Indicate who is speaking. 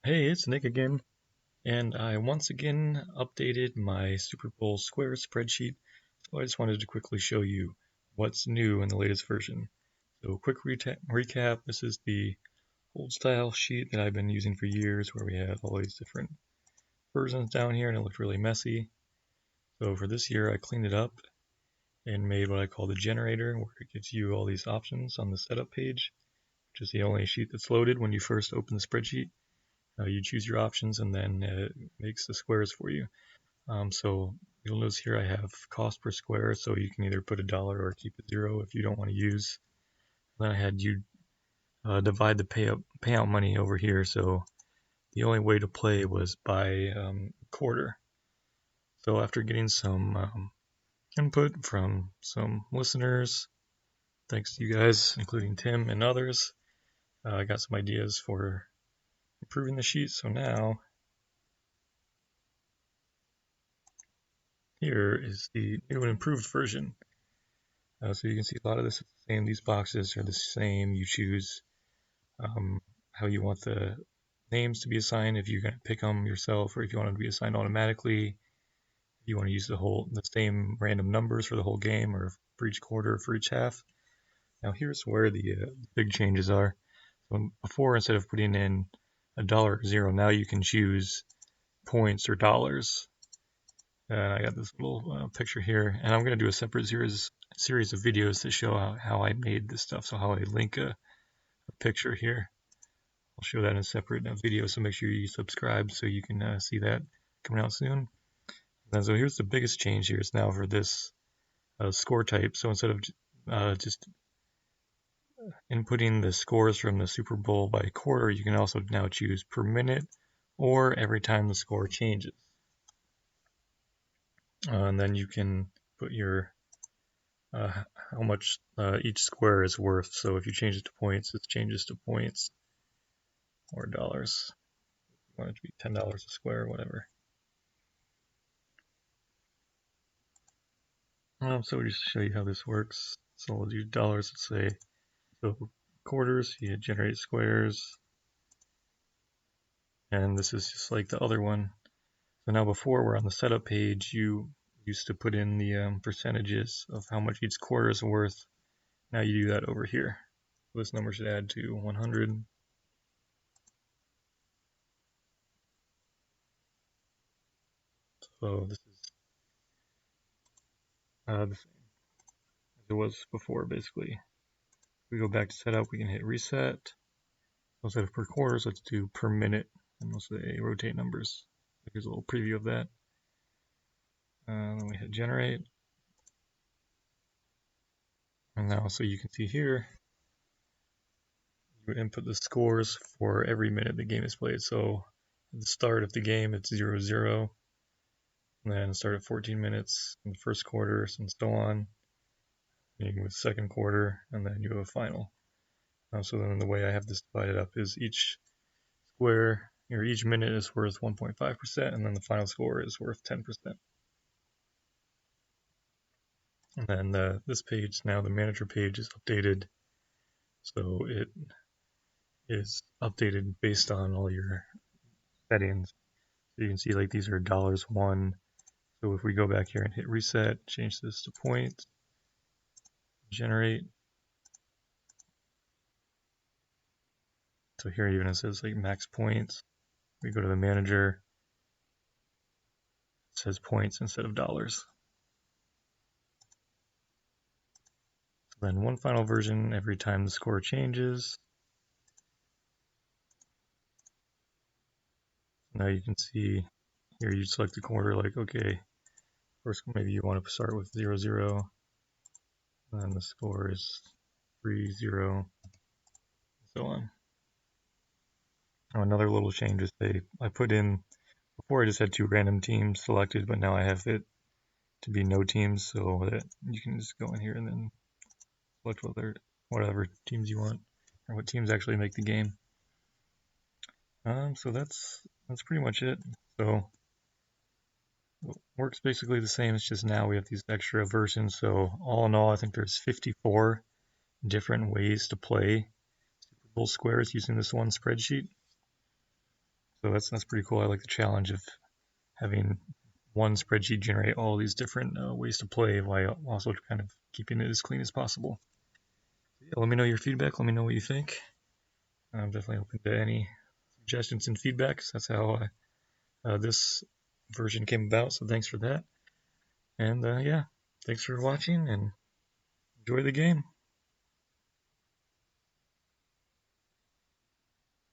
Speaker 1: Hey, it's Nick again, and I once again updated my Super Bowl square spreadsheet, so I just wanted to quickly show you what's new in the latest version. So, quick recap, this is the old style sheet that I've been using for years where we have all these different versions down here and it looked really messy. So for this year I cleaned it up and made what I call the generator, where it gives you all these options on the setup page, which is the only sheet that's loaded when you first open the spreadsheet. You choose your options and then it makes the squares for you. So you'll notice here I have cost per square, so you can either put $1 or keep it 0 if you don't want to use. Then I had you divide the payout money over here, so the only way to play was by quarter. So after getting some input from some listeners, thanks to you guys, including Tim and others, I got some ideas for improving the sheet. So now here is the new and improved version. So you can see a lot of this is the same. These boxes are the same. You choose how you want the names to be assigned, if you're going to pick them yourself, or if you want them to be assigned automatically. If you want to use the same random numbers for the whole game, or for each quarter, or for each half. Now here's where the big changes are. So before, instead of putting in $1 or 0, now you can choose points or dollars. And I got this little picture here, and I'm going to do a separate series of videos to show how I made this stuff. So how I link a picture here. I'll show that in a separate video, so make sure you subscribe so you can see that coming out soon. And so here's the biggest change here is now for this score type. So instead of just inputting the scores from the Super Bowl by quarter, you can also now choose per minute or every time the score changes. And then you can put your how much each square is worth. So if you change it to points, it changes to points or dollars. You want it to be $10 a square, whatever. So just to show you how this works. So we'll do dollars, let's say. So quarters, you generate squares. And this is just like the other one. So now before we're on the setup page, you used to put in the percentages of how much each quarter is worth. Now you do that over here. So this number should add to 100. So this is the same as it was before, basically. If we go back to setup, we can hit reset. So instead of per quarters, let's do per minute, and we'll say rotate numbers. Here's a little preview of that. Then we hit generate. And now, so you can see here, you input the scores for every minute the game is played. So at the start of the game, it's 0-0. And then start at 14 minutes in the first quarter, and so on. Being with second quarter, and then you have a final. So then the way I have this divided up is each square, or each minute is worth 1.5%, and then the final score is worth 10%. And then this page, now the manager page, is updated. So it is updated based on all your settings. So you can see like these are dollars one. So if we go back here and hit reset, change this to points, generate. So here even it says like max points. We go to the manager, it says points instead of dollars. So then one final version every time the score changes. Now you can see here you select the quarter, like, okay, first maybe you want to start with 0-0, and the score is 3-0, and so on. Now another little change is I put in, before I just had two random teams selected, but now I have it to be no teams, so that you can just go in here and then select whatever teams you want, or what teams actually make the game. So that's pretty much it. So it works basically the same. It's just now we have these extra versions. So all in all, I think there's 54 different ways to play Super Bowl squares using this one spreadsheet. So that's pretty cool. I like the challenge of having one spreadsheet generate all these different ways to play while also kind of keeping it as clean as possible. So yeah, let me know your feedback. Let me know what you think. I'm definitely open to any suggestions and feedback. That's how this version came about. So thanks for that. And yeah, thanks for watching and enjoy the game.